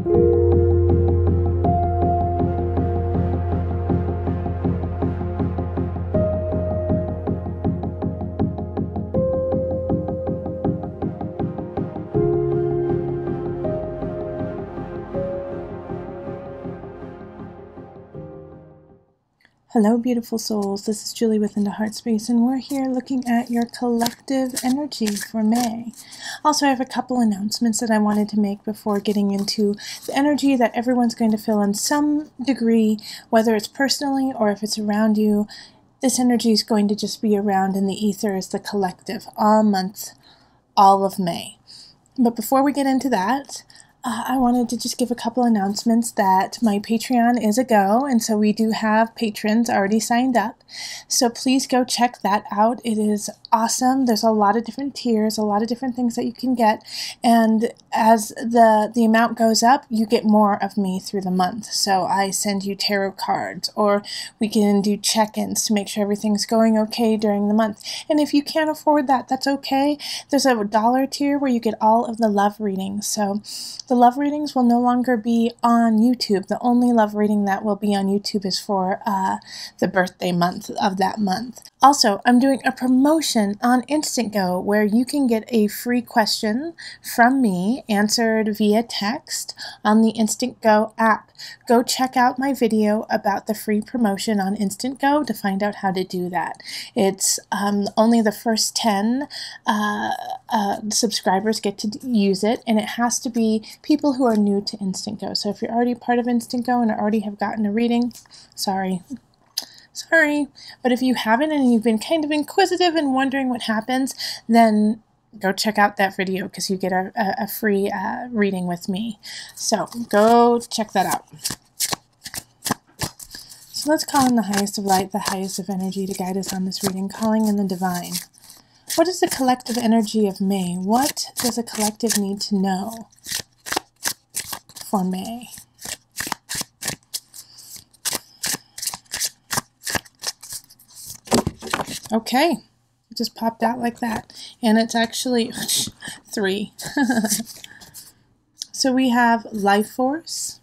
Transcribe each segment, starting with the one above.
Hello, beautiful souls. This is Julie with Heartspace, and we're here looking at your collective energy for May. Also, I have a couple announcements that I wanted to make before getting into the energy that everyone's going to feel in some degree, whether it's personally or if it's around you. This energy is going to just be around in the ether as the collective all month, all of May. But before we get into that, I wanted to just give a couple announcements that my Patreon is a go, and so we do have patrons already signed up. So please go check that out. It is awesome. There's a lot of different tiers, a lot of different things that you can get, and as the amount goes up, you get more of me through the month. So I send you tarot cards, or we can do check-ins to make sure everything's going okay during the month. And if you can't afford that, that's okay. There's a $1 tier where you get all of the love readings. So the love readings will no longer be on YouTube. The only love reading that will be on YouTube is for the birthday month of that month. Also, I'm doing a promotion on Instant Go where you can get a free question from me answered via text on the Instant Go app. Go check out my video about the free promotion on Instant Go to find out how to do that. It's only the first 10 subscribers get to use it, and it has to be people who are new to Instant Go. So if you're already part of Instant Go and already have gotten a reading, sorry. But if you haven't and you've been kind of inquisitive and wondering what happens, then go check out that video because you get a free reading with me. So go check that out. So let's call in the highest of light, the highest of energy to guide us on this reading, calling in the divine. What is the collective energy of May? What does a collective need to know for May? Okay, it just popped out like that. And it's actually 3. So we have life force,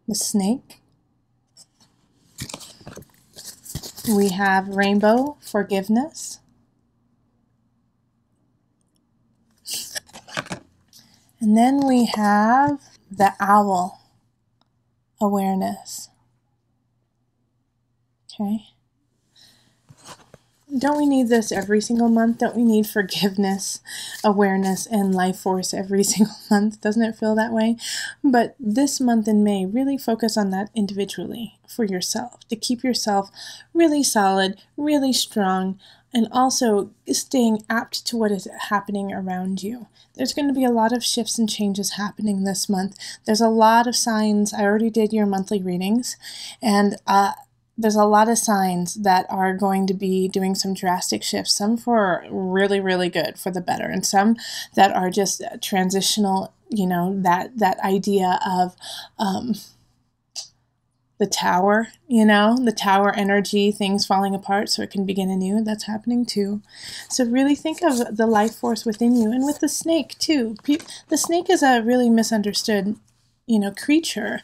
the snake. We have rainbow, forgiveness. And then we have the owl, awareness. Okay. Don't we need this every single month? Don't we need forgiveness, awareness, and life force every single month? Doesn't it feel that way? But this month in May, really focus on that individually for yourself, to keep yourself really solid, really strong, and also staying apt to what is happening around you. There's going to be a lot of shifts and changes happening this month. There's a lot of signs. I already did your monthly readings, and there's a lot of signs that are going to be doing some drastic shifts, some for really, really good, for the better, and some that are just transitional, you know, that idea of the tower, you know, the tower energy, things falling apart so it can begin anew. That's happening too. So really think of the life force within you, and with the snake too. The snake is a really misunderstood, you know, creature.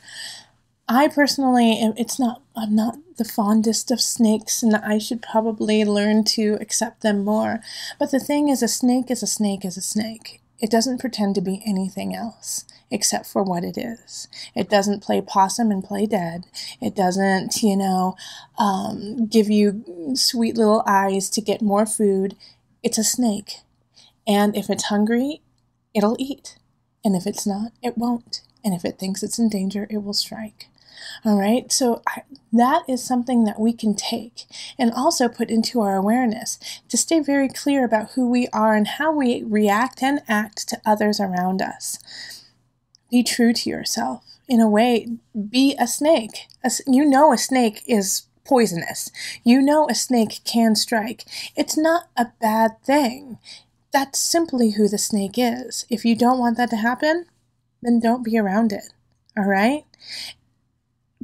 I personally, I'm not the fondest of snakes, and I should probably learn to accept them more. But the thing is, a snake is a snake is a snake. It doesn't pretend to be anything else except for what it is. It doesn't play possum and play dead. It doesn't, you know, give you sweet little eyes to get more food. It's a snake. And if it's hungry, it'll eat. And if it's not, it won't. And if it thinks it's in danger, it will strike. All right, so that is something that we can take and also put into our awareness to stay very clear about who we are and how we react and act to others around us. Be true to yourself. In a way, be a snake. You know a snake is poisonous. You know a snake can strike. It's not a bad thing. That's simply who the snake is. If you don't want that to happen, then don't be around it. All right?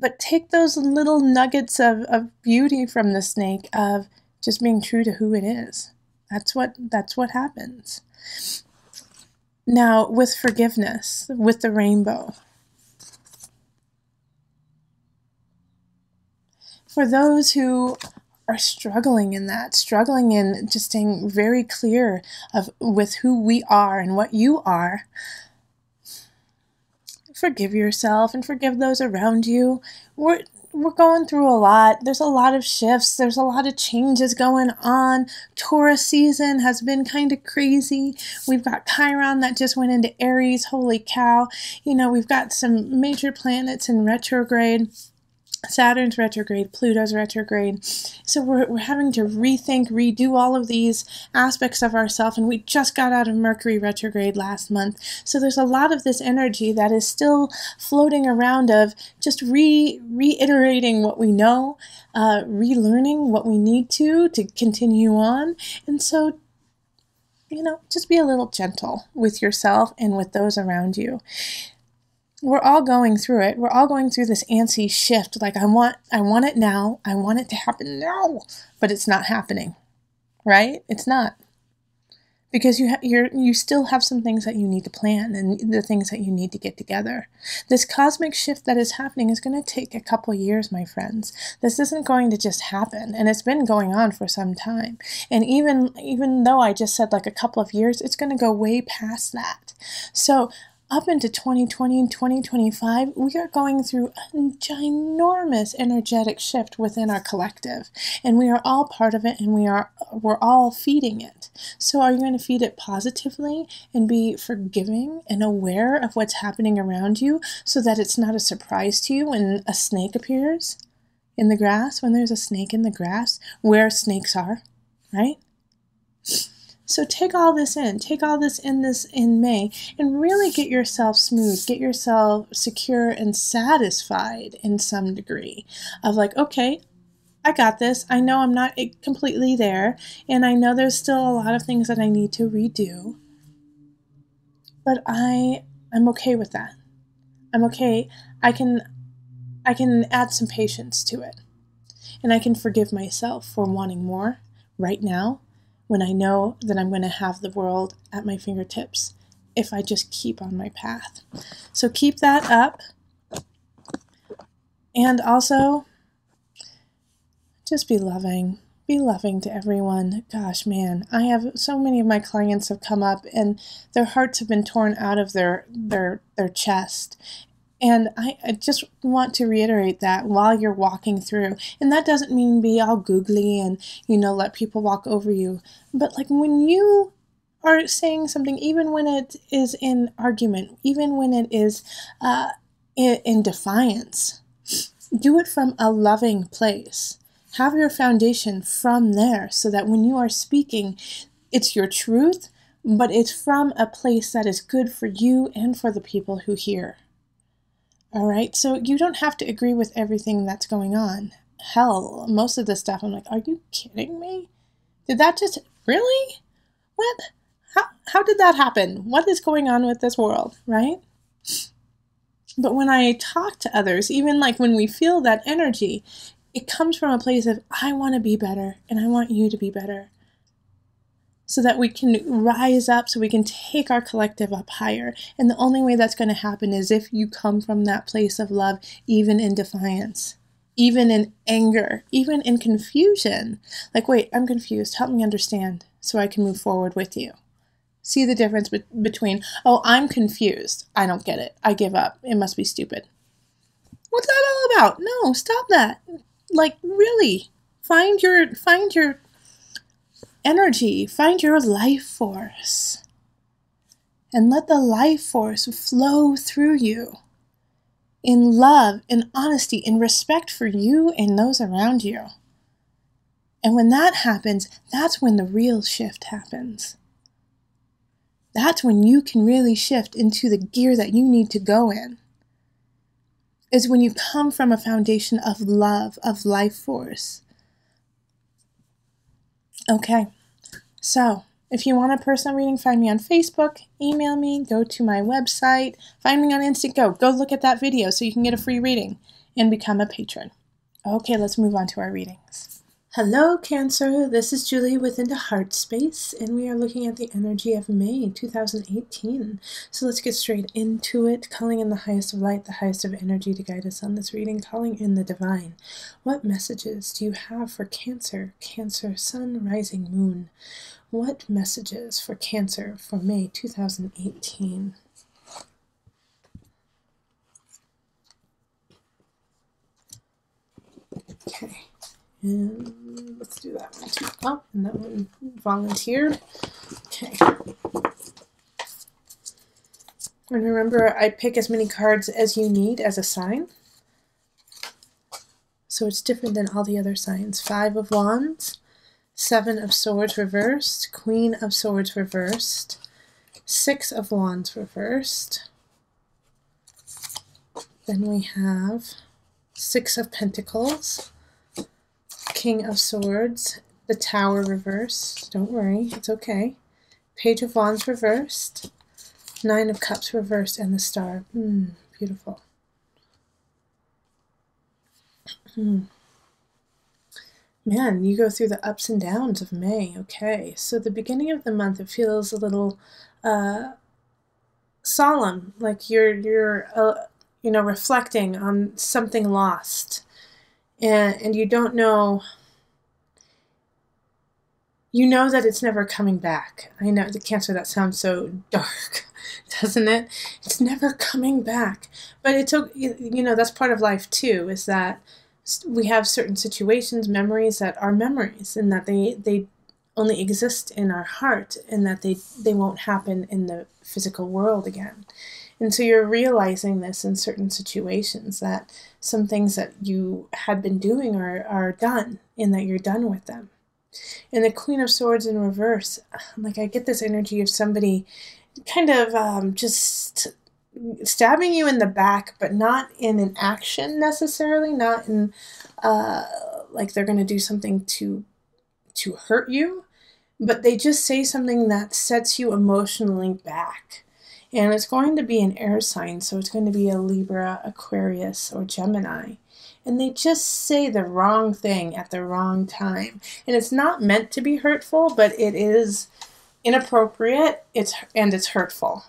But take those little nuggets of beauty from the snake of just being true to who it is. That's what happens. Now, with forgiveness, with the rainbow, for those who are struggling in that, struggling in just staying very clear with who we are and what you are, forgive yourself and forgive those around you. We're going through a lot. There's a lot of shifts. There's a lot of changes going on. Taurus season has been kind of crazy. We've got Chiron that just went into Aries. Holy cow. We've got some major planets in retrograde. Saturn's retrograde, Pluto's retrograde. So we're having to rethink, redo all of these aspects of ourselves, and we just got out of Mercury retrograde last month. So there's a lot of this energy that is still floating around of just reiterating what we know, relearning what we need to continue on. And so, just be a little gentle with yourself and with those around you. We're all going through it. We're all going through this antsy shift. Like, I want it now. I want it to happen now, but it's not happening, right? It's not, because you still have some things that you need to plan and the things that you need to get together. This cosmic shift that is happening is going to take a couple years, my friends. This isn't going to just happen, and it's been going on for some time. And even though I just said like a couple of years, it's going to go way past that. So up into 2020 and 2025, we are going through a ginormous energetic shift within our collective, and we are all part of it, and we're all feeding it. So are you going to feed it positively and be forgiving and aware of what's happening around you so that it's not a surprise to you when a snake appears in the grass, when there's a snake in the grass, where snakes are, right? So take all this in May, and really get yourself smooth, get yourself secure and satisfied in some degree of like, okay, I got this. I know I'm not completely there, and I know there's still a lot of things that I need to redo, but I'm okay with that. I'm okay. I can add some patience to it, and I can forgive myself for wanting more right now, when I know that I'm going to have the world at my fingertips if I just keep on my path. So keep that up. And also, just be loving. Be loving to everyone. Gosh, man, I have so many of my clients have come up and their hearts have been torn out of their chest. And I just want to reiterate that while you're walking through. And that doesn't mean be all googly and, let people walk over you. But like when you are saying something, even when it is in argument, even when it is in defiance, do it from a loving place. Have your foundation from there so that when you are speaking, it's your truth, but it's from a place that is good for you and for the people who hear. All right, so you don't have to agree with everything that's going on. Hell, most of the stuff, I'm like, are you kidding me? Did that just, really? What? How did that happen? What is going on with this world, right? But when I talk to others, even like when we feel that energy, it comes from a place of, I want to be better, and I want you to be better, so that we can rise up, so we can take our collective up higher. And the only way that's going to happen is if you come from that place of love, even in defiance, even in anger, even in confusion. Like, wait, I'm confused. Help me understand so I can move forward with you. See the difference between, oh, I'm confused. I don't get it. I give up. It must be stupid. What's that all about? No, stop that. Like, really, find your energy, find your life force, and let the life force flow through you in love, in honesty, in respect for you and those around you. And when that happens, that's when the real shift happens. That's when you can really shift into the gear that you need to go in. Is when you come from a foundation of love, of life force. Okay, so if you want a personal reading, find me on Facebook, email me, go to my website, find me on Instant Go. Go look at that video so you can get a free reading and become a patron. Okay, let's move on to our readings. Hello Cancer, this is Julie with Heartspace, and we are looking at the energy of May 2018. So let's get straight into it, calling in the highest of light, the highest of energy to guide us on this reading, calling in the divine. What messages do you have for Cancer? Cancer, Sun, Rising, Moon. What messages for Cancer for May 2018? Okay. And let's do that one too. Oh, and that one volunteered. Okay. And remember, I pick as many cards as you need as a sign. So it's different than all the other signs. 5 of Wands, 7 of Swords reversed, Queen of Swords reversed, 6 of Wands reversed. Then we have 6 of Pentacles, King of Swords, the Tower reversed. Don't worry, it's okay. Page of Wands reversed, 9 of Cups reversed, and the Star. Beautiful. Man, you go through the ups and downs of May. Okay, so the beginning of the month, it feels a little solemn, like you're reflecting on something lost. And you don't know, you know that it's never coming back. I know, the Cancer, that sounds so dark, doesn't it? It's never coming back. But it's, that's part of life too, is that we have certain situations, memories that are memories, and that they only exist in our heart, and that they won't happen in the physical world again. And so you're realizing this in certain situations, that some things that you had been doing are done, and that you're done with them. And the Queen of Swords in reverse, like I get this energy of somebody kind of just stabbing you in the back, but not in an action necessarily, not in like they're going to do something to hurt you, but they just say something that sets you emotionally back. And it's going to be an air sign, so it's going to be a Libra, Aquarius, or Gemini. And they just say the wrong thing at the wrong time. And it's not meant to be hurtful, but it is inappropriate, it's hurtful.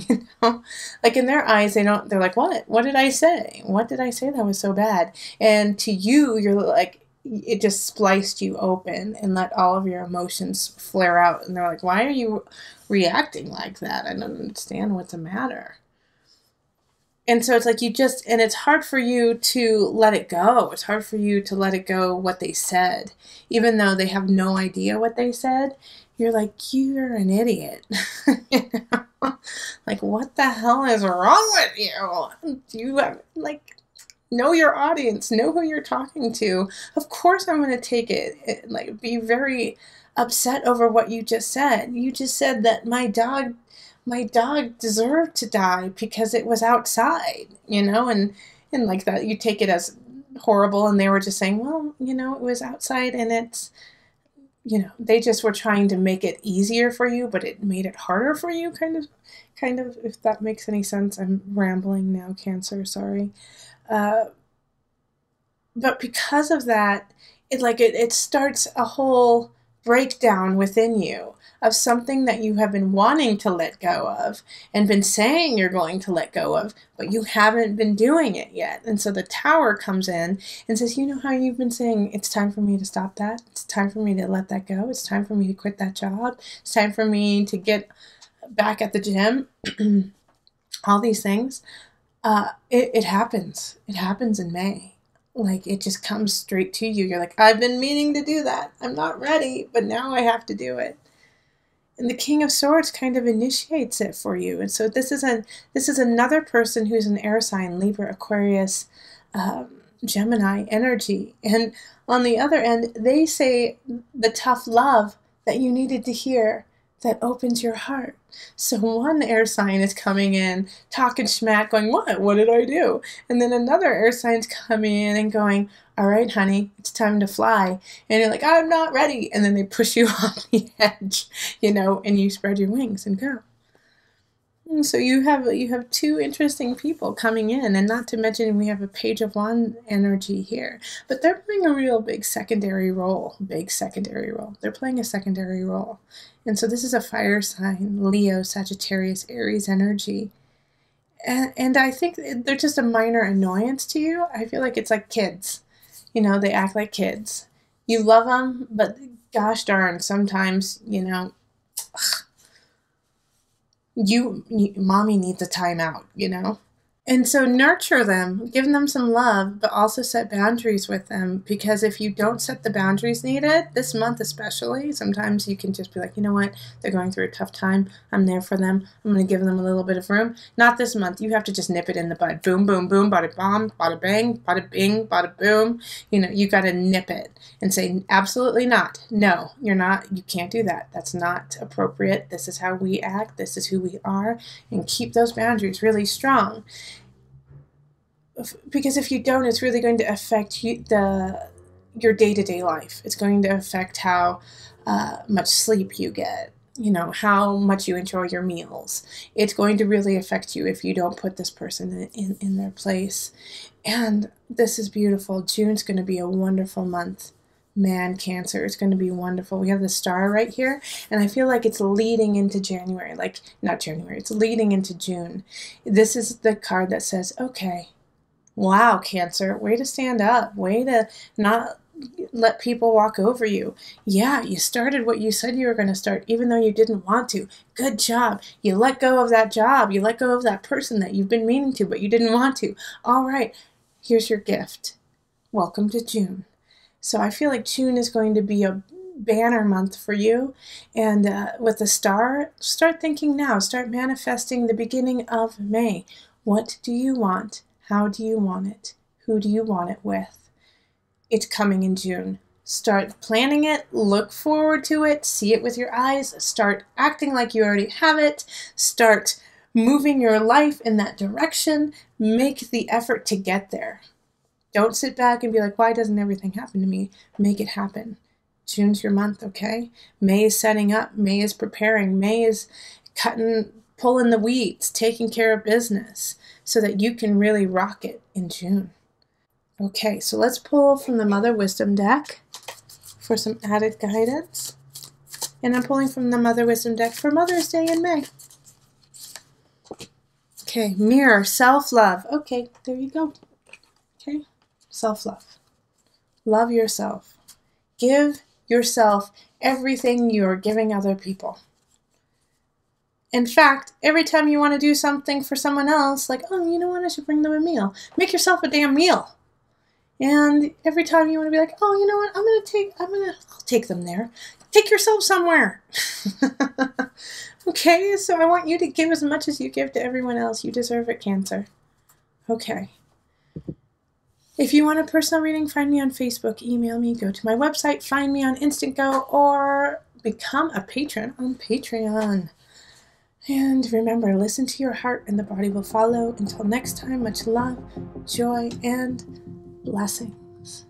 You know? Like in their eyes, they're like, what did I say? What did I say that was so bad? And to you, you're like, it just spliced you open and let all of your emotions flare out. And they're like, why are you reacting like that? I don't understand what's the matter. And so it's like and it's hard for you to let it go. It's hard for you to let it go what they said. Even though they have no idea what they said, you're like, you're an idiot. You know? Like, what the hell is wrong with you? You have, know your audience, know who you're talking to. Of course I'm going to take it, like, be very upset over what you just said. You just said that my dog deserved to die because it was outside, and like that, you take it as horrible, and they were just saying, well, it was outside, and it's, they just were trying to make it easier for you, but it made it harder for you, kind of, if that makes any sense. I'm rambling now, Cancer, sorry. But because of that, it starts a whole breakdown within you of something that you have been wanting to let go of and been saying you're going to let go of, but you haven't been doing it yet. And so the Tower comes in and says, you know how you've been saying, it's time for me to stop that. It's time for me to let that go. It's time for me to quit that job. It's time for me to get back at the gym. All these things. It happens. It happens in May. Like, it just comes straight to you. You're like, I've been meaning to do that. I'm not ready, but now I have to do it. And the King of Swords kind of initiates it for you. And so this is another person who's an air sign, Libra, Aquarius, Gemini energy. And on the other end, they say the tough love that you needed to hear that opens your heart. So one air sign is coming in, talking smack, going, what did I do? And then another air sign's coming in and going, all right, honey, it's time to fly. And you're like, I'm not ready. And then they push you off the edge, and you spread your wings and go. So you have two interesting people coming in, and not to mention we have a Page of Wands energy here. But they're playing a real big secondary role. They're playing a secondary role. And so this is a fire sign, Leo, Sagittarius, Aries energy. And I think they're just a minor annoyance to you. I feel like it's like kids. You know, they act like kids. You love them, but gosh darn, sometimes, you know, mommy needs a timeout, you know? And so nurture them, give them some love, but also set boundaries with them, because if you don't set the boundaries needed, this month especially, sometimes you can just be like, you know what, they're going through a tough time, I'm there for them, I'm going to give them a little bit of room. Not this month, you have to just nip it in the bud. Boom, boom, boom, bada bomb, bada bang, bada bing, bada boom. You know, you got to nip it and say, absolutely not. No, you're not, you can't do that. That's not appropriate. This is how we act, this is who we are, and keep those boundaries really strong. Because if you don't, it's really going to affect your day-to-day life. It's going to affect how much sleep you get, you know, how much you enjoy your meals. It's going to really affect you if you don't put this person in their place. And this is beautiful. June's going to be a wonderful month. Man, Cancer, it's going to be wonderful. We have the star right here, and I feel like it's leading into January. Like, not January, it's leading into June. This is the card that says, okay, wow, Cancer, way to stand up, way to not let people walk over you. Yeah, you started what you said you were going to start, even though you didn't want to. Good job. You let go of that job. You let go of that person that you've been meaning to, but you didn't want to. All right, here's your gift. Welcome to June. So I feel like June is going to be a banner month for you. And with the star, start thinking now. Start manifesting the beginning of May. What do you want? How do you want it? Who do you want it with? It's coming in June. Start planning it, look forward to it, see it with your eyes, start acting like you already have it, start moving your life in that direction, make the effort to get there. Don't sit back and be like, why doesn't everything happen to me? Make it happen. June's your month, okay? May is setting up, May is preparing, May is pulling the weeds, taking care of business, so that you can really rock it in June. Okay, so let's pull from the Mother Wisdom deck for some added guidance. And I'm pulling from the Mother Wisdom deck for Mother's Day in May. Okay, Mirror, self-love. Okay, there you go. Okay, self-love. Love yourself. Give yourself everything you're giving other people. In fact, every time you want to do something for someone else, like, oh, you know what, I should bring them a meal. Make yourself a damn meal. And every time you want to be like, oh, you know what, I'll take them there. Take yourself somewhere. Okay, so I want you to give as much as you give to everyone else. You deserve it, Cancer. Okay. If you want a personal reading, find me on Facebook, email me, go to my website, find me on Instant Go, or become a patron on Patreon. And remember, listen to your heart and the body will follow. Until next time, much love, joy, and blessings.